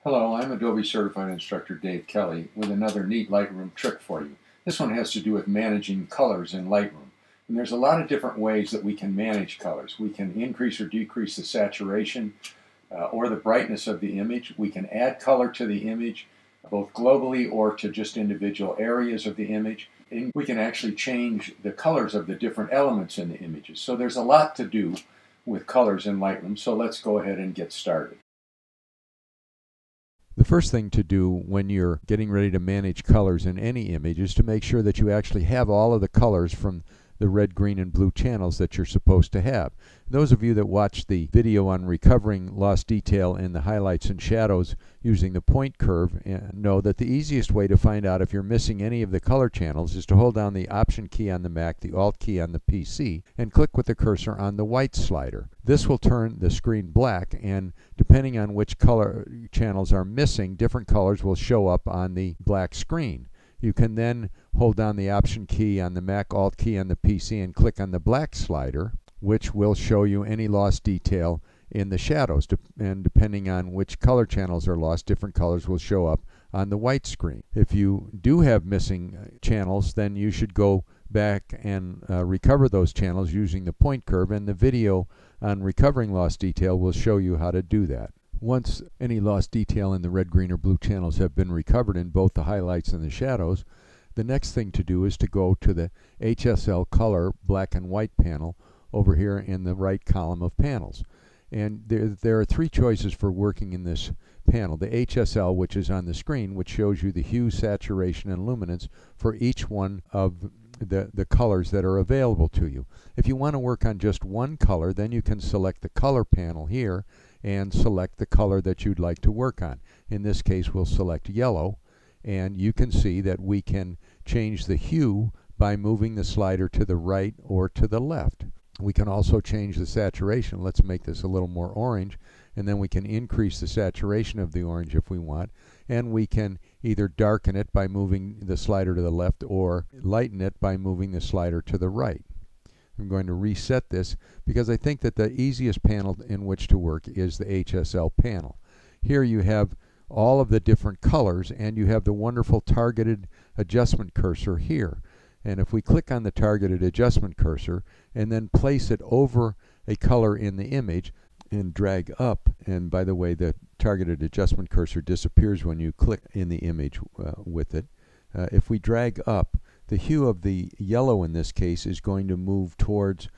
Hello, I'm Adobe Certified Instructor Dave Kelly with another neat Lightroom trick for you. This one has to do with managing colors in Lightroom. And there's a lot of different ways that we can manage colors. We can increase or decrease the saturation or the brightness of the image. We can add color to the image, both globally or to just individual areas of the image. And we can actually change the colors of the different elements in the images. So there's a lot to do with colors in Lightroom. So let's go ahead and get started. The first thing to do when you're getting ready to manage colors in any image is to make sure that you actually have all of the colors from the red, green, and blue channels that you're supposed to have. Those of you that watched the video on recovering lost detail in the highlights and shadows using the point curve know that the easiest way to find out if you're missing any of the color channels is to hold down the Option key on the Mac, the Alt key on the PC, and click with the cursor on the white slider. This will turn the screen black, and depending on which color channels are missing, different colors will show up on the black screen. You can then hold down the Option key on the Mac, Alt key on the PC, and click on the black slider, which will show you any lost detail in the shadows. And depending on which color channels are lost, different colors will show up on the white screen. If you do have missing channels, then you should go back and recover those channels using the point curve, and the video on recovering lost detail will show you how to do that. Once any lost detail in the red, green, or blue channels have been recovered in both the highlights and the shadows, the next thing to do is to go to the HSL Color Black and White panel over here in the right column of panels. And there are three choices for working in this panel. The HSL, which is on the screen, which shows you the hue, saturation, and luminance for each one of the colors that are available to you. If you want to work on just one color, then you can select the color panel here and select the color that you'd like to work on. In this case, we'll select yellow, and you can see that we can change the hue by moving the slider to the right or to the left. We can also change the saturation. Let's make this a little more orange, and then we can increase the saturation of the orange if we want, and we can either darken it by moving the slider to the left or lighten it by moving the slider to the right. I'm going to reset this because I think that the easiest panel in which to work is the HSL panel. Here you have all of the different colors, and you have the wonderful targeted adjustment cursor here. And if we click on the targeted adjustment cursor and then place it over a color in the image and drag up, and by the way, the targeted adjustment cursor disappears when you click in the image with it. If we drag up, the hue of the yellow in this case is going to move towards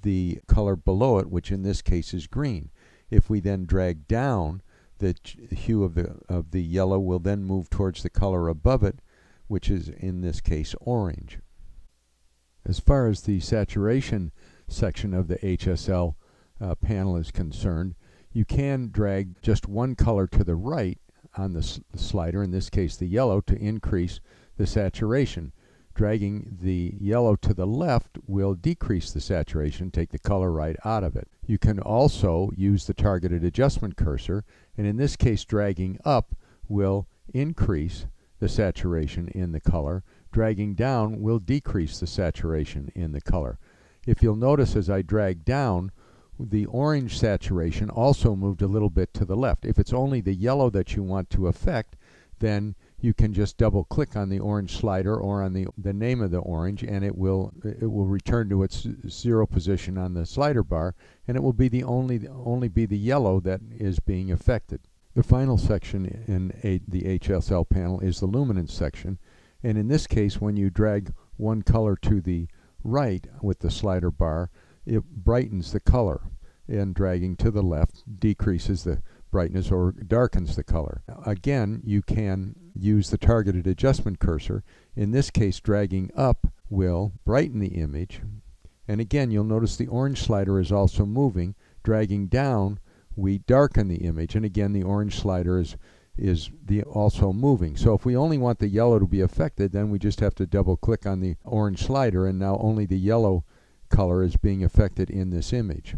the color below it, which in this case is green. If we then drag down, the hue of the yellow will then move towards the color above it, which is in this case orange. As far as the saturation section of the HSL panel is concerned, you can drag just one color to the right on the slider, in this case the yellow, to increase the saturation. Dragging the yellow to the left will decrease the saturation, take the color right out of it. You can also use the targeted adjustment cursor, and in this case dragging up will increase the saturation in the color. Dragging down will decrease the saturation in the color. If you'll notice, as I drag down, the orange saturation also moved a little bit to the left. If it's only the yellow that you want to affect, then you can just double click on the orange slider or on the name of the orange, and it will return to its 0 position on the slider bar, and it will be only be the yellow that is being affected. The final section in the HSL panel is the luminance section, and in this case, when you drag one color to the right with the slider bar, it brightens the color, and dragging to the left decreases the brightness or darkens the color. Again, you can use the targeted adjustment cursor. In this case, dragging up will brighten the image, and again you'll notice the orange slider is also moving. Dragging down, we darken the image, and again the orange slider is also moving. So if we only want the yellow to be affected, then we just have to double click on the orange slider, and now only the yellow color is being affected in this image.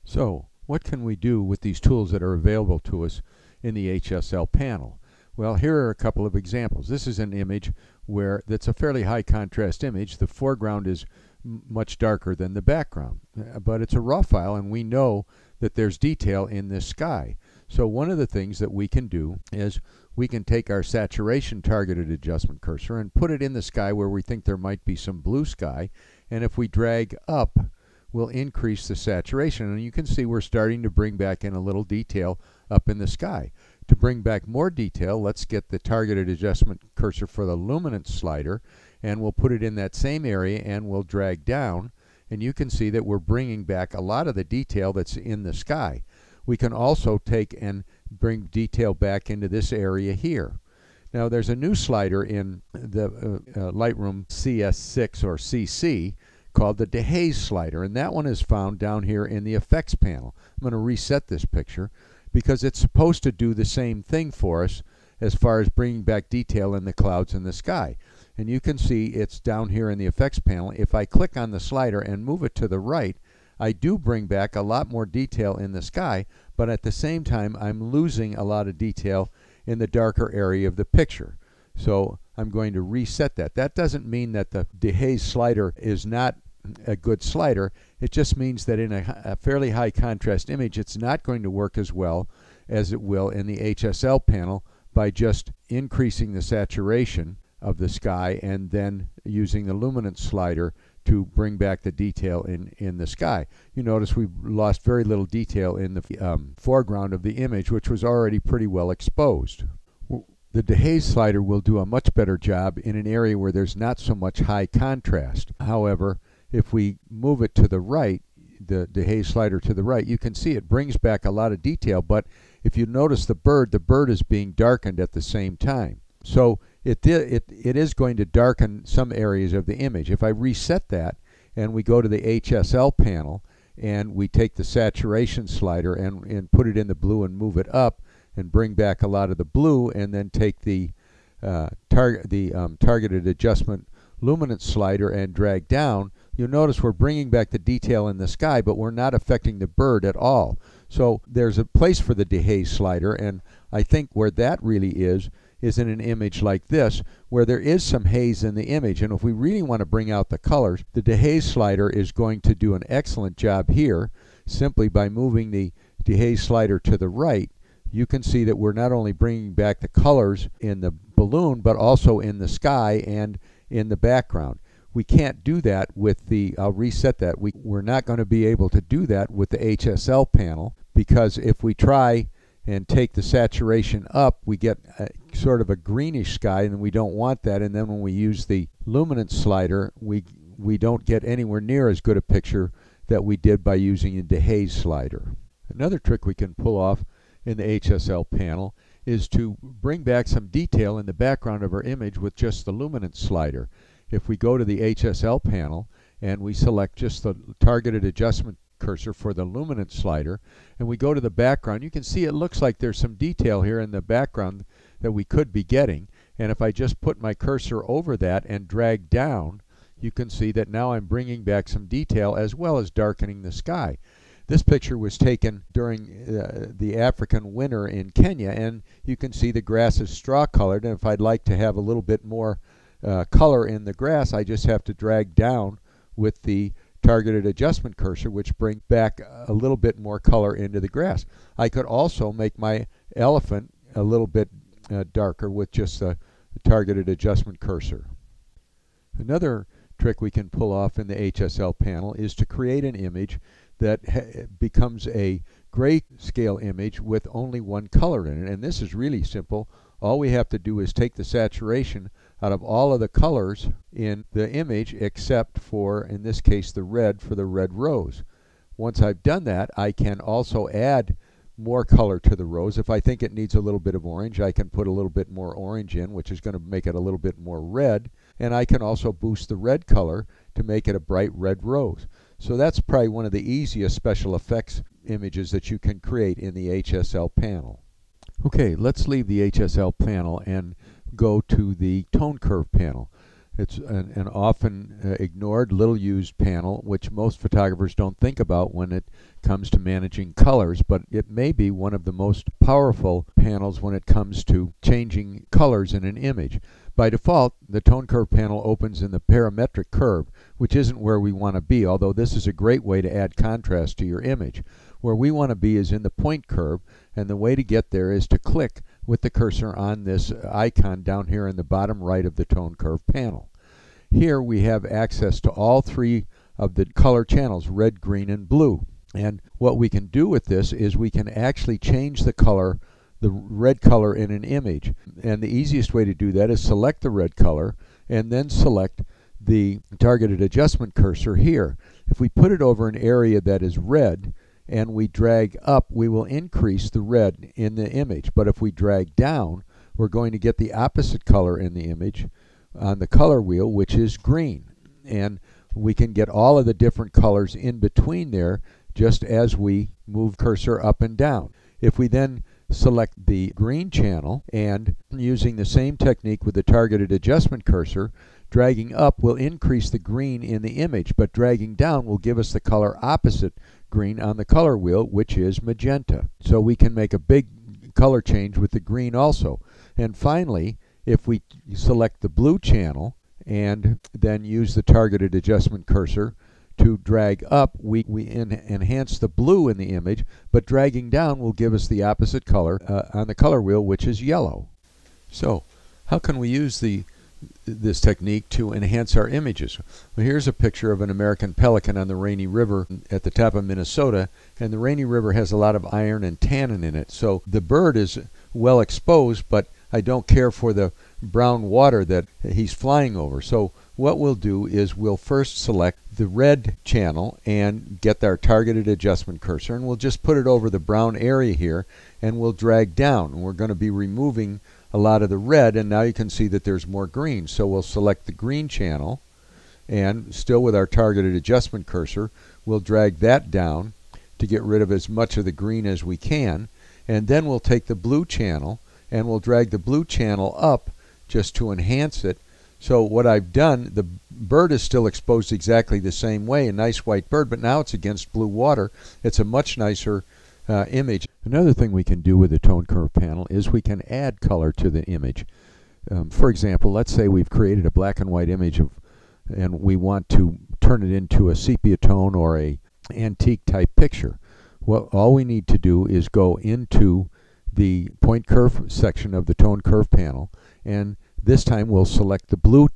So what can we do with these tools that are available to us in the HSL panel? Well, here are a couple of examples. This is an image that's a fairly high contrast image. The foreground is much darker than the background, but it's a raw file, and we know that there's detail in this sky. So one of the things that we can do is we can take our saturation targeted adjustment cursor and put it in the sky where we think there might be some blue sky, and if we drag up, we'll increase the saturation, and you can see we're starting to bring back in a little detail up in the sky. To bring back more detail, let's get the targeted adjustment cursor for the luminance slider, and we'll put it in that same area and we'll drag down, and you can see that we're bringing back a lot of the detail that's in the sky. We can also take and bring detail back into this area here. Now there's a new slider in the Lightroom CS6 or CC called the Haze slider, and that one is found down here in the effects panel. I'm going to reset this picture because it's supposed to do the same thing for us as far as bringing back detail in the clouds in the sky. And you can see it's down here in the effects panel. If I click on the slider and move it to the right, I do bring back a lot more detail in the sky, but at the same time I'm losing a lot of detail in the darker area of the picture. So I'm going to reset that. That doesn't mean that the Haze slider is not a good slider. It just means that in a fairly high contrast image it's not going to work as well as it will in the HSL panel by just increasing the saturation of the sky and then using the luminance slider to bring back the detail in the sky. You notice we've lost very little detail in the foreground of the image, which was already pretty well exposed. The Haze slider will do a much better job in an area where there's not so much high contrast. However, if we move it to the right, the Haze slider to the right, you can see it brings back a lot of detail, but if you notice the bird is being darkened at the same time. So it is going to darken some areas of the image. If I reset that and we go to the HSL panel and we take the saturation slider and put it in the blue and move it up and bring back a lot of the blue, and then take the targeted adjustment luminance slider and drag down, you'll notice we're bringing back the detail in the sky, but we're not affecting the bird at all. So there's a place for the Haze slider, and I think where that really is in an image like this, where there is some haze in the image. And if we really want to bring out the colors, the Haze slider is going to do an excellent job here. Simply by moving the Haze slider to the right, you can see that we're not only bringing back the colors in the balloon, but also in the sky and in the background. We can't do that with the, I'll reset that, we're not going to be able to do that with the HSL panel, because if we try and take the saturation up, we get sort of a greenish sky, and we don't want that. And then when we use the luminance slider, we don't get anywhere near as good a picture that we did by using the Haze slider. Another trick we can pull off in the HSL panel is to bring back some detail in the background of our image with just the luminance slider. If we go to the HSL panel and we select just the targeted adjustment cursor for the luminance slider, and we go to the background, you can see it looks like there's some detail here in the background that we could be getting. And if I just put my cursor over that and drag down, you can see that now I'm bringing back some detail as well as darkening the sky. This picture was taken during the African winter in Kenya, and you can see the grass is straw colored, and if I'd like to have a little bit more color in the grass, I just have to drag down with the targeted adjustment cursor, which brings back a little bit more color into the grass. I could also make my elephant a little bit darker with just the targeted adjustment cursor. Another trick we can pull off in the HSL panel is to create an image that becomes a grayscale image with only one color in it. And this is really simple. All we have to do is take the saturation out of all of the colors in the image except for, in this case, the red for the red rose. Once I've done that, I can also add more color to the rose. If I think it needs a little bit of orange, I can put a little bit more orange in, which is going to make it a little bit more red. And I can also boost the red color to make it a bright red rose. So that's probably one of the easiest special effects images that you can create in the HSL panel. Okay, let's leave the HSL panel and go to the tone curve panel. It's an often ignored, little used panel, which most photographers don't think about when it comes to managing colors, but it may be one of the most powerful panels when it comes to changing colors in an image. By default, the tone curve panel opens in the parametric curve, which isn't where we want to be, although this is a great way to add contrast to your image. Where we want to be is in the point curve, and the way to get there is to click with the cursor on this icon down here in the bottom right of the tone curve panel. Here we have access to all three of the color channels, red, green, and blue. And what we can do with this is we can actually change the color, the red color in an image. And the easiest way to do that is select the red color and then select the targeted adjustment cursor here. If we put it over an area that is red and we drag up, we will increase the red in the image. But if we drag down, we're going to get the opposite color in the image on the color wheel, which is green. And we can get all of the different colors in between there just as we move cursor up and down. If we then select the green channel and using the same technique with the targeted adjustment cursor, dragging up will increase the green in the image, but dragging down will give us the color opposite green on the color wheel, which is magenta. So we can make a big color change with the green also. And finally, if we select the blue channel and then use the targeted adjustment cursor to drag up, we enhance the blue in the image, but dragging down will give us the opposite color on the color wheel, which is yellow. So how can we use this technique to enhance our images? Well, here's a picture of an American pelican on the Rainy River at the top of Minnesota, and the Rainy River has a lot of iron and tannin in it. So the bird is well exposed, but I don't care for the brown water that he's flying over. So what we'll do is we'll first select the red channel and get our targeted adjustment cursor, and we'll just put it over the brown area here, and we'll drag down. And we're going to be removing a lot of the red, and now you can see that there's more green. So we'll select the green channel, and still with our targeted adjustment cursor, we'll drag that down to get rid of as much of the green as we can. And then we'll take the blue channel and we'll drag the blue channel up just to enhance it. So what I've done, the bird is still exposed exactly the same way, a nice white bird, but now it's against blue water. It's a much nicer image. Another thing we can do with the tone curve panel is we can add color to the image. For example, let's say we've created a black and white image and we want to turn it into a sepia tone or a antique type picture. Well, all we need to do is go into the point curve section of the tone curve panel, and this time we'll select the blue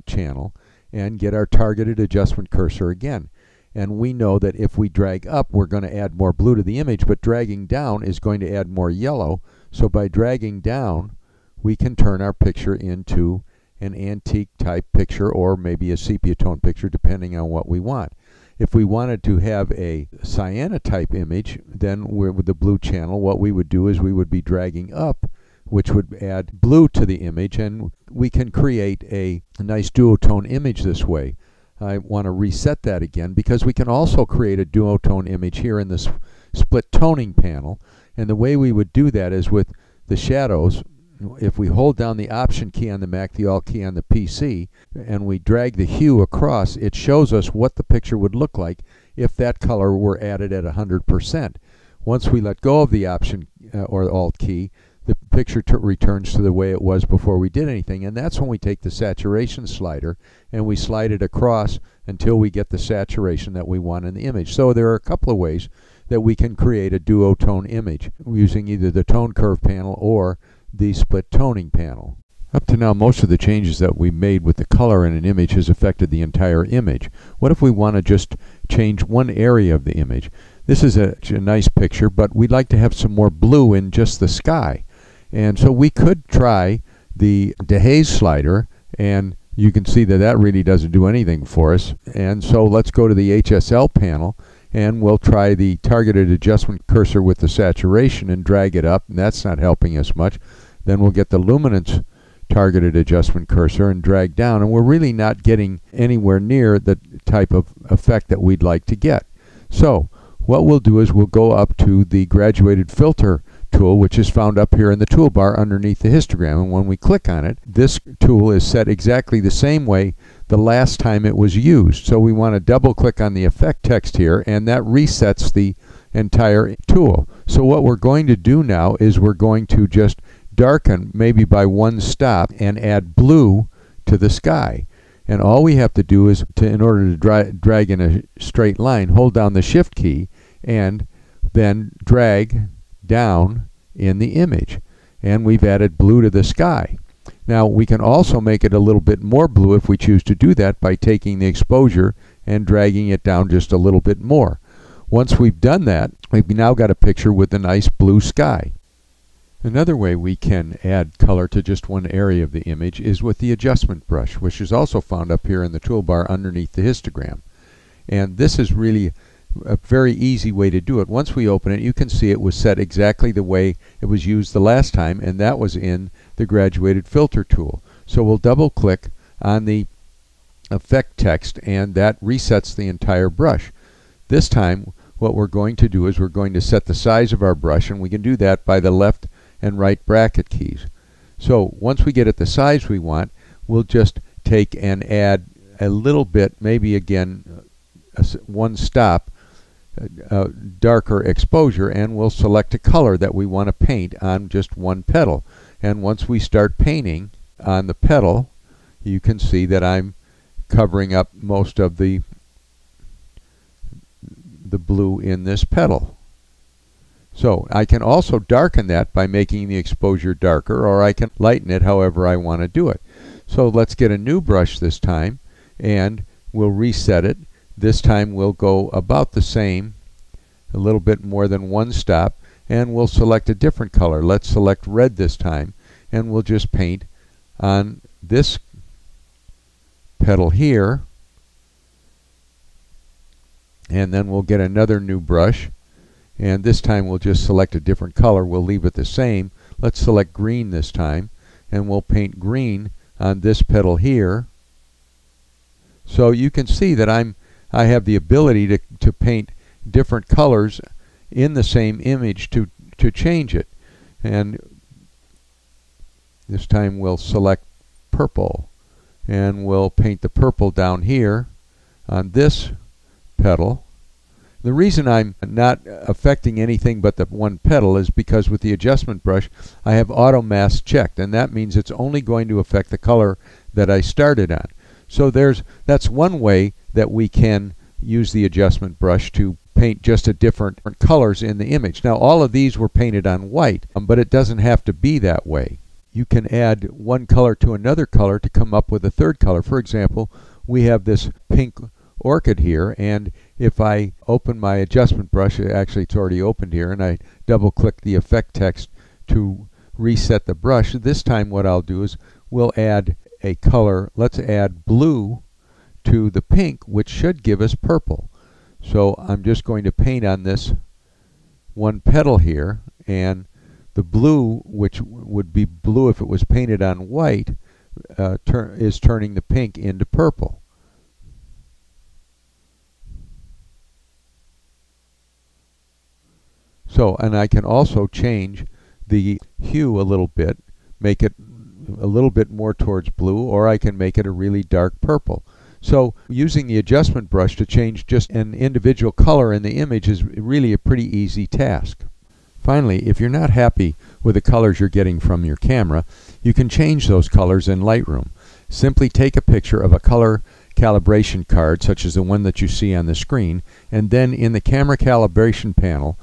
channel and get our targeted adjustment cursor again. And we know that if we drag up, we're going to add more blue to the image, but dragging down is going to add more yellow. So by dragging down, we can turn our picture into an antique type picture or maybe a sepia tone picture, depending on what we want. If we wanted to have a cyan type image, then with the blue channel, what we would do is we would be dragging up, which would add blue to the image, and we can create a nice duotone image this way. I want to reset that again because we can also create a duotone image here in this split toning panel. And the way we would do that is with the shadows. If we hold down the Option key on the Mac, the Alt key on the PC, and we drag the hue across, it shows us what the picture would look like if that color were added at 100%. Once we let go of the Option or the Alt key, the picture returns to the way it was before we did anything, and that's when we take the saturation slider and we slide it across until we get the saturation that we want in the image. So there are a couple of ways that we can create a duotone image using either the tone curve panel or the split toning panel. Up to now, most of the changes that we made with the color in an image has affected the entire image. What if we want to just change one area of the image? This is a nice picture, but we'd like to have some more blue in just the sky. And so we could try the Haze slider, and you can see that that really doesn't do anything for us. And so let's go to the HSL panel, and we'll try the targeted adjustment cursor with the saturation and drag it up, and that's not helping us much. Then we'll get the luminance targeted adjustment cursor and drag down, and we're really not getting anywhere near the type of effect that we'd like to get. So what we'll do is we'll go up to the graduated filter tool, which is found up here in the toolbar underneath the histogram, and when we click on it, this tool is set exactly the same way the last time it was used. So we want to double click on the effect text here, and that resets the entire tool. So what we're going to do now is we're going to just darken maybe by one stop and add blue to the sky. And all we have to do is, in order to drag in a straight line, hold down the Shift key and then drag down in the image. And we've added blue to the sky. Now we can also make it a little bit more blue if we choose to do that by taking the exposure and dragging it down just a little bit more. Once we've done that, we've now got a picture with a nice blue sky. Another way we can add color to just one area of the image is with the adjustment brush, which is also found up here in the toolbar underneath the histogram. And this is really a very easy way to do it. Once we open it, you can see it was set exactly the way it was used the last time, and that was in the graduated filter tool. So we'll double click on the effect text, and that resets the entire brush. This time what we're going to do is we're going to set the size of our brush, and we can do that by the left and right bracket keys. So once we get it the size we want, we'll just take and add a little bit, maybe again one stop, darker exposure, and we'll select a color that we want to paint on just one petal. And once we start painting on the petal, you can see that I'm covering up most of the blue in this petal. So I can also darken that by making the exposure darker, or I can lighten it however I want to do it. So let's get a new brush this time, and we'll reset it. This time we'll go about the same, a little bit more than one stop, and we'll select a different color. Let's select red this time, and we'll just paint on this petal here, and then we'll get another new brush, and this time we'll just select a different color. We'll leave it the same. Let's select green this time, and we'll paint green on this petal here. So you can see that I have the ability to paint different colors in the same image to change it. And this time we'll select purple, and we'll paint the purple down here on this petal. The reason I'm not affecting anything but the one petal is because with the adjustment brush I have auto mask checked, and that means it's only going to affect the color that I started on. So that's one way that we can use the adjustment brush to paint just a different colors in the image. Now all of these were painted on white, but it doesn't have to be that way. You can add one color to another color to come up with a third color. For example, we have this pink orchid here, and if I open my adjustment brush, actually it's already opened here, and I double click the effect text to reset the brush, this time what I'll do is we'll add a color. Let's add blue to the pink, which should give us purple. So I'm just going to paint on this one petal here, and the blue, which would be blue if it was painted on white, is turning the pink into purple. So, and I can also change the hue a little bit, make it a little bit more towards blue, or I can make it a really dark purple. So using the adjustment brush to change just an individual color in the image is really a pretty easy task. Finally, if you're not happy with the colors you're getting from your camera, you can change those colors in Lightroom. Simply take a picture of a color calibration card, such as the one that you see on the screen, and then in the camera calibration panel,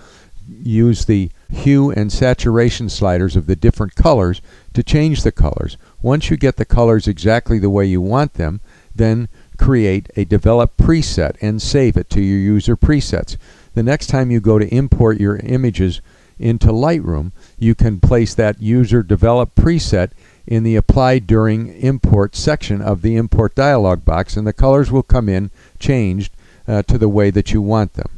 use the hue and saturation sliders of the different colors to change the colors. Once you get the colors exactly the way you want them, then create a develop preset and save it to your user presets. The next time you go to import your images into Lightroom, you can place that user develop preset in the apply during import section of the import dialog box, and the colors will come in changed to the way that you want them.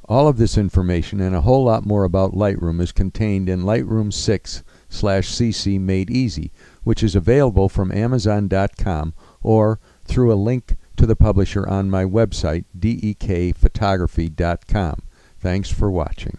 All of this information and a whole lot more about Lightroom is contained in Lightroom 6/CC Made Easy, which is available from Amazon.com or through a link to the publisher on my website, dekphotography.com. Thanks for watching.